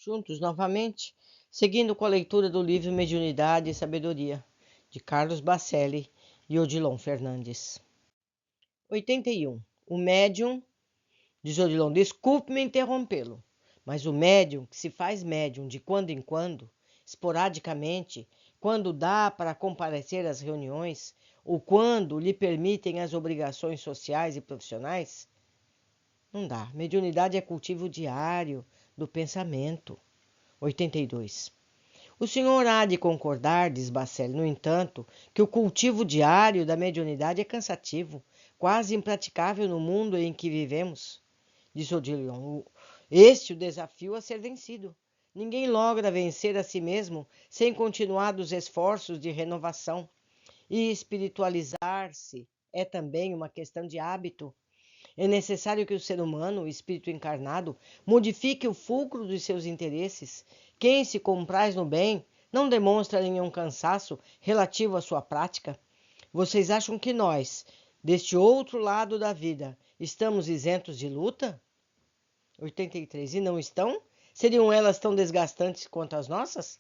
juntos novamente, seguindo com a leitura do livro Mediunidade e Sabedoria, de Carlos Bacelli e Odilon Fernandes. 81. O médium, diz Odilon, desculpe-me interrompê-lo, mas o médium que se faz médium de quando em quando, esporadicamente, quando dá para comparecer às reuniões, ou quando lhe permitem as obrigações sociais e profissionais, não dá. Mediunidade é cultivo diário do pensamento. 82. O senhor há de concordar, diz Bacelli, no entanto, que o cultivo diário da mediunidade é cansativo, quase impraticável no mundo em que vivemos. Diz Odilon, este é o desafio a ser vencido. Ninguém logra vencer a si mesmo sem continuados esforços de renovação. E espiritualizar-se é também uma questão de hábito. É necessário que o ser humano, o espírito encarnado, modifique o fulcro dos seus interesses. Quem se compraz no bem não demonstra nenhum cansaço relativo à sua prática. Vocês acham que nós, deste outro lado da vida, estamos isentos de luta? 83. E não estão? Seriam elas tão desgastantes quanto as nossas?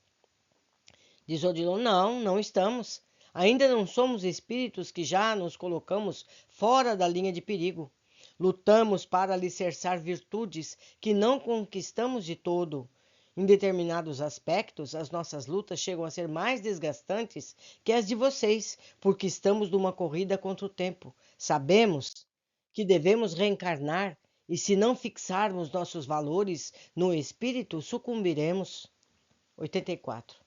Diz Odilon, não estamos. Ainda não somos espíritos que já nos colocamos fora da linha de perigo. Lutamos para alicerçar virtudes que não conquistamos de todo. Em determinados aspectos, as nossas lutas chegam a ser mais desgastantes que as de vocês, porque estamos numa corrida contra o tempo. Sabemos que devemos reencarnar e, se não fixarmos nossos valores no espírito, sucumbiremos. 84.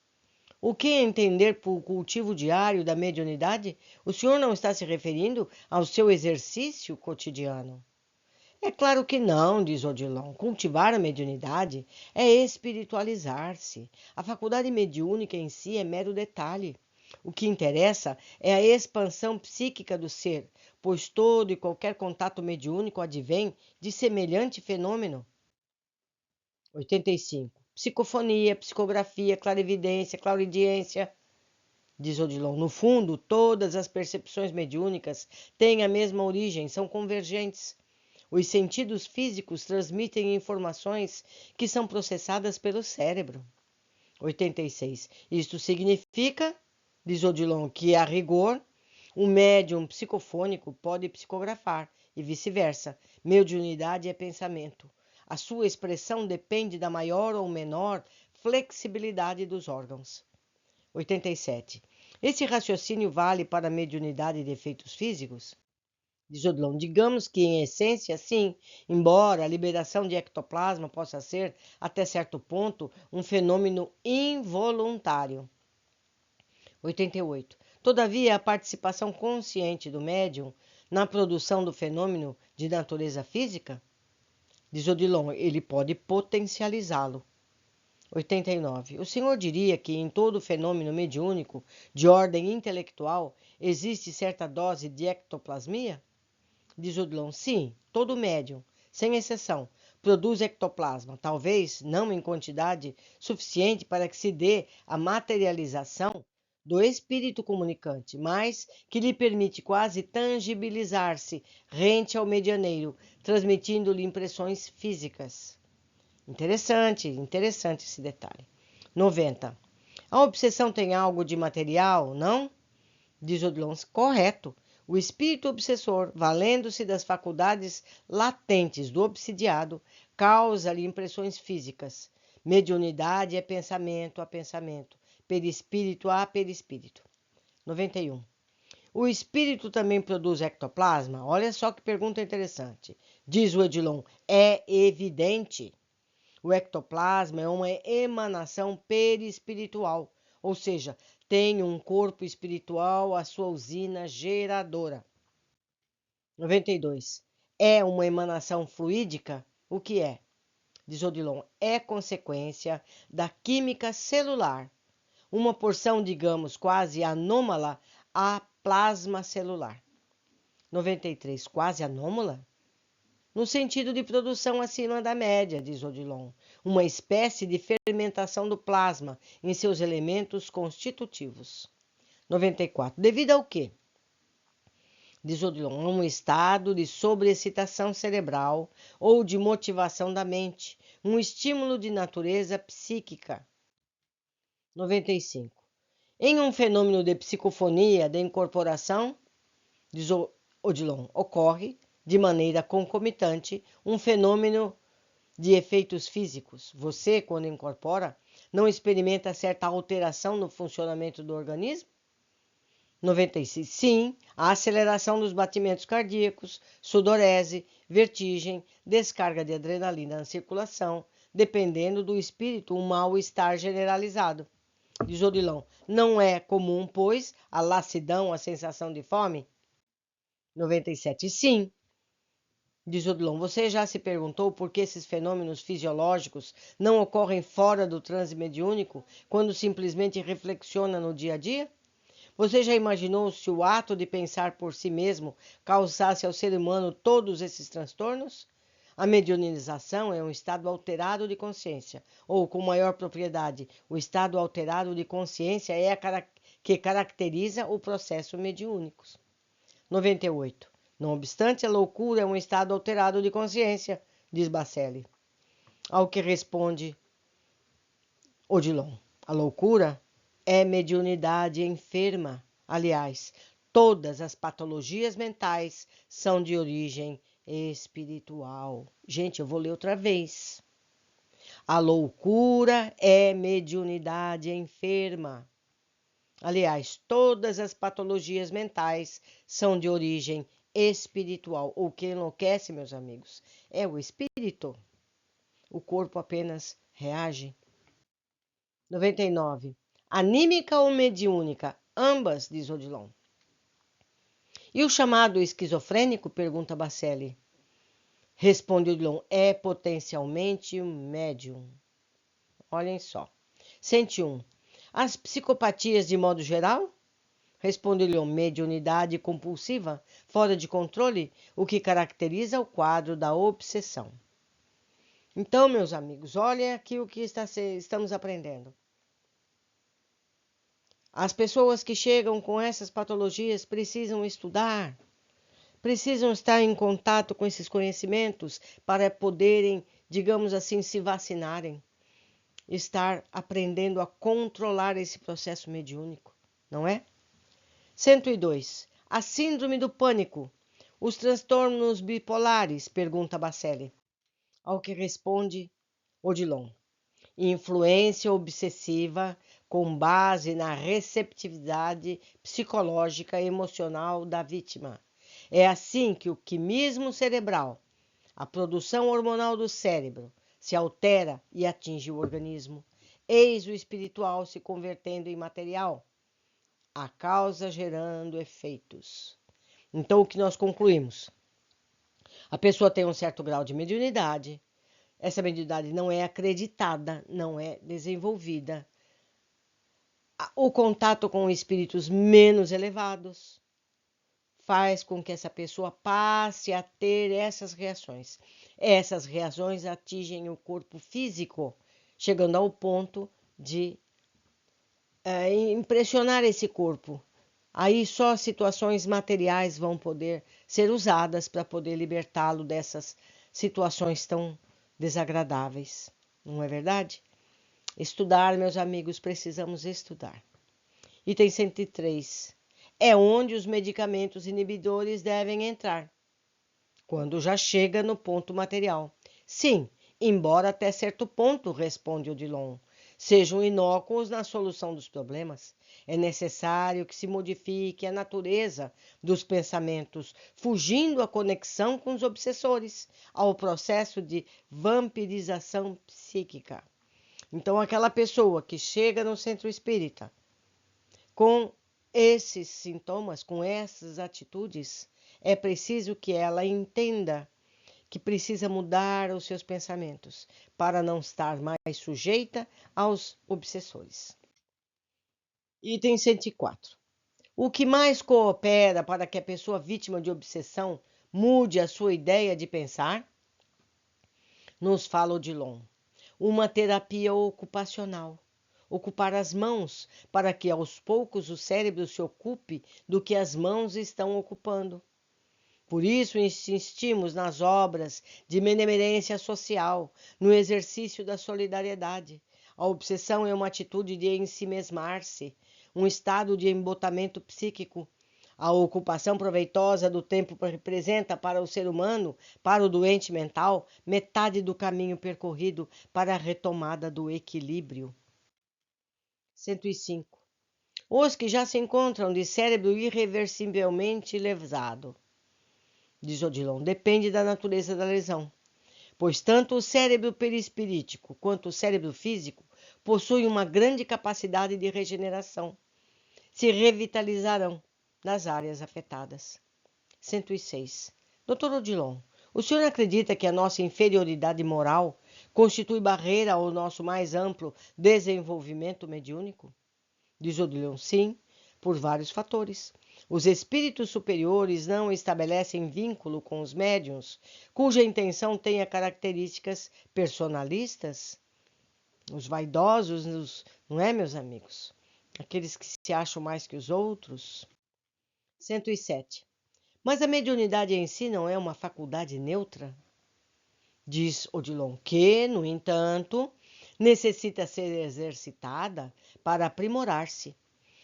O que entender por cultivo diário da mediunidade? O senhor não está se referindo ao seu exercício cotidiano? É claro que não, diz Odilon. Cultivar a mediunidade é espiritualizar-se. A faculdade mediúnica em si é mero detalhe. O que interessa é a expansão psíquica do ser, pois todo e qualquer contato mediúnico advém de semelhante fenômeno. 85. Psicofonia, psicografia, clarividência, claridiência, diz Odilon. No fundo, todas as percepções mediúnicas têm a mesma origem, são convergentes. Os sentidos físicos transmitem informações que são processadas pelo cérebro. 86. Isto significa, diz Odilon, que, a rigor, um médium psicofônico pode psicografar e vice-versa. Mediunidade é pensamento. A sua expressão depende da maior ou menor flexibilidade dos órgãos. 87. Esse raciocínio vale para a mediunidade de efeitos físicos? Diz Odilon, digamos que, em essência, sim, embora a liberação de ectoplasma possa ser, até certo ponto, um fenômeno involuntário. 88. Todavia, a participação consciente do médium na produção do fenômeno de natureza física? Diz Odilon, ele pode potencializá-lo. 89. O senhor diria que em todo fenômeno mediúnico de ordem intelectual existe certa dose de ectoplasmia? Diz Odilon, sim, todo médium, sem exceção, produz ectoplasma, talvez não em quantidade suficiente para que se dê a materialização do espírito comunicante, mas que lhe permite quase tangibilizar-se rente ao medianeiro, transmitindo-lhe impressões físicas. Interessante esse detalhe. 90. A obsessão tem algo de material, não? Diz Odilon, correto. O espírito obsessor, valendo-se das faculdades latentes do obsidiado, causa-lhe impressões físicas. Mediunidade é pensamento a pensamento, perispírito a perispírito. 91. O espírito também produz ectoplasma? Olha só que pergunta interessante. Diz o Odilon, é evidente. O ectoplasma é uma emanação perispiritual, ou seja, tem um corpo espiritual, a sua usina geradora. 92. É uma emanação fluídica? O que é? Diz Odilon, é consequência da química celular, uma porção, digamos, quase anômala a plasma celular. 93. Quase anômala? No sentido de produção acima da média, diz Odilon, uma espécie de fermentação do plasma em seus elementos constitutivos. 94. Devido ao quê? diz Odilon, um estado de sobreexcitação cerebral ou de motivação da mente, um estímulo de natureza psíquica. 95. Em um fenômeno de psicofonia de incorporação, diz Odilon, ocorre, de maneira concomitante, um fenômeno de efeitos físicos. Você, quando incorpora, não experimenta certa alteração no funcionamento do organismo? 96. Sim, a aceleração dos batimentos cardíacos, sudorese, vertigem, descarga de adrenalina na circulação, dependendo do espírito, um mal-estar generalizado. Diz Odilon, não é comum, pois, a lassidão, a sensação de fome? 97. Sim, diz Odilon, você já se perguntou por que esses fenômenos fisiológicos não ocorrem fora do transe mediúnico, quando simplesmente reflexiona no dia a dia? Você já imaginou se o ato de pensar por si mesmo causasse ao ser humano todos esses transtornos? A mediunização é um estado alterado de consciência, ou, com maior propriedade, o estado alterado de consciência é que caracteriza o processo mediúnico. 98. Não obstante, a loucura é um estado alterado de consciência, diz Bacelli. Ao que responde Odilon, a loucura é mediunidade enferma. Aliás, todas as patologias mentais são de origem espiritual. Gente, eu vou ler outra vez. A loucura é mediunidade enferma. Aliás, todas as patologias mentais são de origem espiritual. O que enlouquece, meus amigos, é o espírito. O corpo apenas reage. 99. Anímica ou mediúnica? Ambas, diz Odilon. E o chamado esquizofrênico? Pergunta Bacelli. Responde Odilon, é potencialmente um médium. Olhem só. 101. As psicopatias de modo geral? Responde Odilon, mediunidade compulsiva, fora de controle, o que caracteriza o quadro da obsessão. Então, meus amigos, olhem aqui o que estamos aprendendo. As pessoas que chegam com essas patologias precisam estudar, precisam estar em contato com esses conhecimentos para poderem, digamos assim, se vacinarem, estar aprendendo a controlar esse processo mediúnico, não é? 102. A síndrome do pânico. Os transtornos bipolares? Pergunta Bacelli. Ao que responde Odilon. Influência obsessiva com base na receptividade psicológica e emocional da vítima. É assim que o quimismo cerebral, a produção hormonal do cérebro, se altera e atinge o organismo. Eis o espiritual se convertendo em material, a causa gerando efeitos. Então, o que nós concluímos? A pessoa tem um certo grau de mediunidade. Essa mediunidade não é acreditada, não é desenvolvida. O contato com espíritos menos elevados faz com que essa pessoa passe a ter essas reações. Essas reações atingem o corpo físico, chegando ao ponto de impressionar esse corpo. Aí só situações materiais vão poder ser usadas para poder libertá-lo dessas situações tão desagradáveis. Não é verdade? Estudar, meus amigos, precisamos estudar. Item 103. É onde os medicamentos inibidores devem entrar, quando já chega no ponto material. Sim, embora até certo ponto, responde Odilon, sejam inócuos na solução dos problemas. É necessário que se modifique a natureza dos pensamentos, fugindo à conexão com os obsessores, ao processo de vampirização psíquica. Então, aquela pessoa que chega no centro espírita com esses sintomas, com essas atitudes, é preciso que ela entenda que precisa mudar os seus pensamentos para não estar mais sujeita aos obsessores. Item 104. O que mais coopera para que a pessoa vítima de obsessão mude a sua ideia de pensar? Nos fala Odilon. Uma terapia ocupacional. Ocupar as mãos para que aos poucos o cérebro se ocupe do que as mãos estão ocupando. Por isso insistimos nas obras de benemerência social, no exercício da solidariedade. A obsessão é uma atitude de ensimesmar-se, um estado de embotamento psíquico. A ocupação proveitosa do tempo representa para o ser humano, para o doente mental, metade do caminho percorrido para a retomada do equilíbrio. 105. Os que já se encontram de cérebro irreversivelmente lesado. Diz Odilon, depende da natureza da lesão, pois tanto o cérebro perispirítico quanto o cérebro físico possuem uma grande capacidade de regeneração. Se revitalizarão nas áreas afetadas. 106. Dr. Odilon, o senhor acredita que a nossa inferioridade moral constitui barreira ao nosso mais amplo desenvolvimento mediúnico? Diz Odilon, sim, por vários fatores. Os espíritos superiores não estabelecem vínculo com os médiuns, cuja intenção tenha características personalistas. Os vaidosos, não é, meus amigos? Aqueles que se acham mais que os outros. 107. Mas a mediunidade em si não é uma faculdade neutra? Diz Odilon, que, no entanto, necessita ser exercitada para aprimorar-se.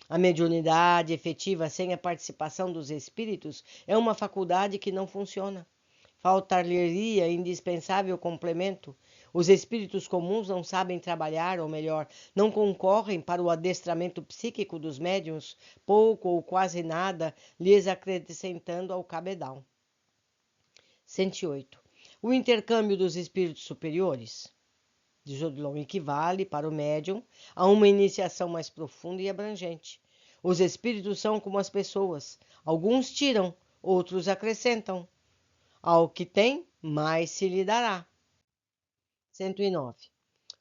A mediunidade efetiva sem a participação dos espíritos é uma faculdade que não funciona. Faltar-lhe-ia indispensável complemento. Os espíritos comuns não sabem trabalhar, ou melhor, não concorrem para o adestramento psíquico dos médiuns, pouco ou quase nada lhes acrescentando ao cabedal. 108. O intercâmbio dos espíritos superiores, diz Odilon, equivale para o médium a uma iniciação mais profunda e abrangente. Os espíritos são como as pessoas. Alguns tiram, outros acrescentam. Ao que tem, mais se lhe dará. 109.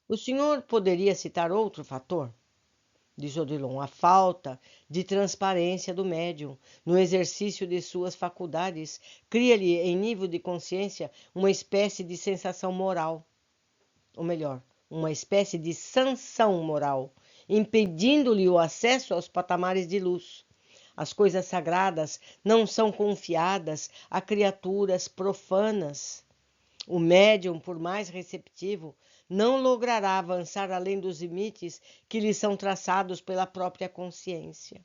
O senhor poderia citar outro fator? Diz Odilon, a falta de transparência do médium no exercício de suas faculdades cria-lhe, em nível de consciência, uma espécie de sensação moral. Ou melhor, uma espécie de sanção moral, impedindo-lhe o acesso aos patamares de luz. As coisas sagradas não são confiadas a criaturas profanas. O médium, por mais receptivo, não logrará avançar além dos limites que lhe são traçados pela própria consciência.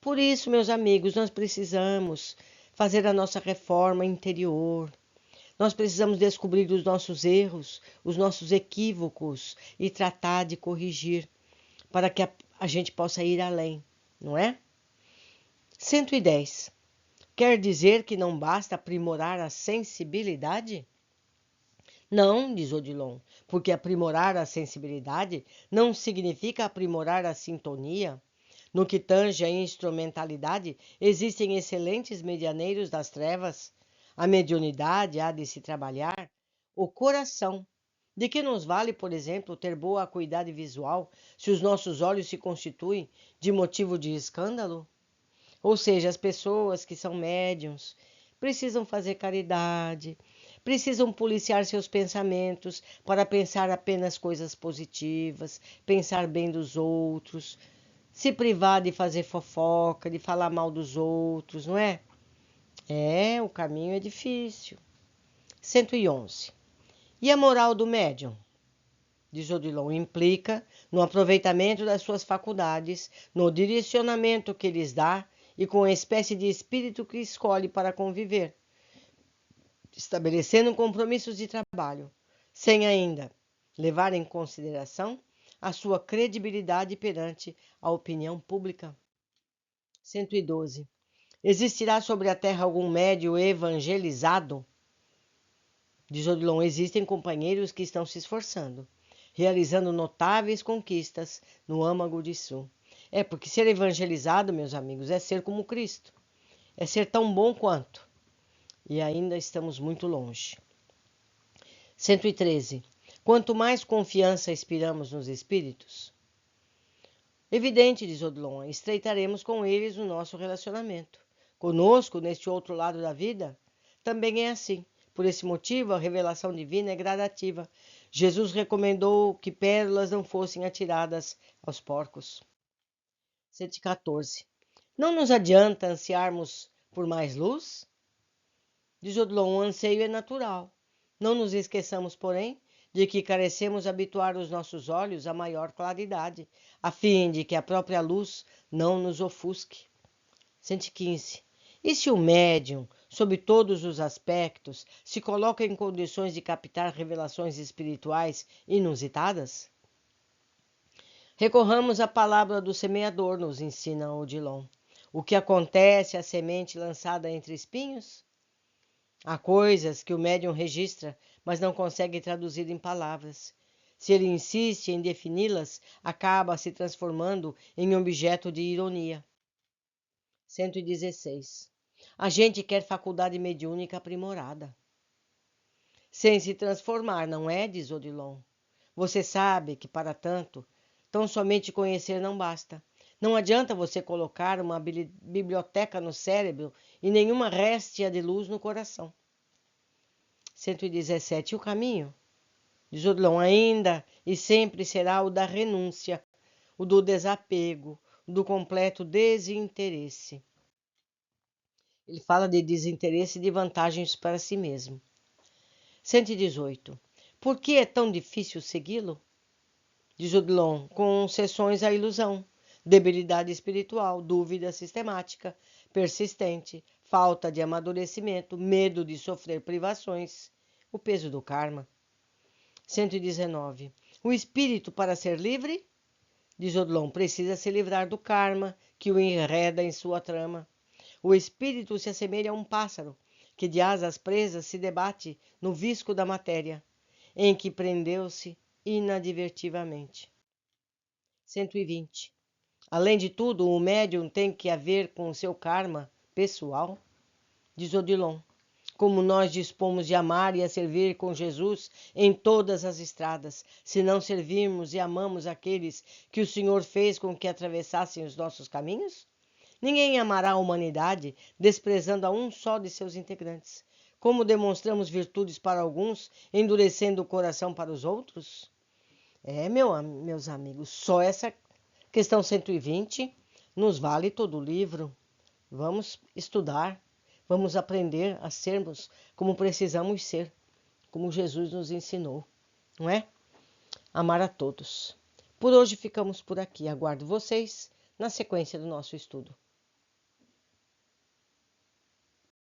Por isso, meus amigos, nós precisamos fazer a nossa reforma interior. Nós precisamos descobrir os nossos erros, os nossos equívocos e tratar de corrigir para que a gente possa ir além, não é? 110. Quer dizer que não basta aprimorar a sensibilidade? Não, diz Odilon, porque aprimorar a sensibilidade não significa aprimorar a sintonia. No que tange à instrumentalidade, existem excelentes medianeiros das trevas. A mediunidade há de se trabalhar o coração. De que nos vale, por exemplo, ter boa acuidade visual se os nossos olhos se constituem de motivo de escândalo? Ou seja, as pessoas que são médiuns precisam fazer caridade, precisam policiar seus pensamentos para pensar apenas coisas positivas, pensar bem dos outros, se privar de fazer fofoca, de falar mal dos outros, não é? O caminho é difícil. 111. E a moral do médium? Diz Odilon, implica no aproveitamento das suas faculdades, no direcionamento que lhes dá e com a espécie de espírito que escolhe para conviver, estabelecendo compromissos de trabalho, sem ainda levar em consideração a sua credibilidade perante a opinião pública. 112. Existirá sobre a terra algum médium evangelizado? Diz Odilon, existem companheiros que estão se esforçando, realizando notáveis conquistas no âmago de Sul. Porque ser evangelizado, meus amigos, é ser como Cristo. É ser tão bom quanto. E ainda estamos muito longe. 113. Quanto mais confiança inspiramos nos espíritos, evidente, diz Odilon, estreitaremos com eles o nosso relacionamento. Conosco, neste outro lado da vida, também é assim. Por esse motivo, a revelação divina é gradativa. Jesus recomendou que pérolas não fossem atiradas aos porcos. 114. Não nos adianta ansiarmos por mais luz? Diz Odilon, o anseio é natural. Não nos esqueçamos, porém, de que carecemos habituar os nossos olhos a maior claridade, a fim de que a própria luz não nos ofusque. 115. E se o médium, sob todos os aspectos, se coloca em condições de captar revelações espirituais inusitadas? Recorramos à palavra do semeador, nos ensina Odilon. O que acontece à semente lançada entre espinhos? Há coisas que o médium registra, mas não consegue traduzir em palavras. Se ele insiste em defini-las, acaba se transformando em objeto de ironia. 116. A gente quer faculdade mediúnica aprimorada. Sem se transformar, não é? Diz Odilon. Você sabe que, para tanto, tão somente conhecer não basta. Não adianta você colocar uma biblioteca no cérebro e nenhuma réstia de luz no coração. 117. E o caminho? Diz Odilon, ainda e sempre será o da renúncia, o do desapego, o do completo desinteresse. Ele fala de desinteresse e de vantagens para si mesmo. 118. Por que é tão difícil segui-lo? Diz Odilon, concessões à ilusão, debilidade espiritual, dúvida sistemática, persistente, falta de amadurecimento, medo de sofrer privações, o peso do karma. 119. O espírito, para ser livre, diz Odilon, precisa se livrar do karma que o enreda em sua trama. O espírito se assemelha a um pássaro que de asas presas se debate no visco da matéria, em que prendeu-se inadvertidamente. 120. Além de tudo, o médium tem que haver com o seu karma pessoal, diz Odilon. Como nós dispomos de amar e a servir com Jesus em todas as estradas, se não servirmos e amamos aqueles que o Senhor fez com que atravessassem os nossos caminhos? Ninguém amará a humanidade desprezando a um só de seus integrantes. Como demonstramos virtudes para alguns, endurecendo o coração para os outros? Meus amigos, só essa questão 120 nos vale todo o livro. Vamos estudar, vamos aprender a sermos como precisamos ser, como Jesus nos ensinou, não é? Amar a todos. Por hoje ficamos por aqui. Aguardo vocês na sequência do nosso estudo.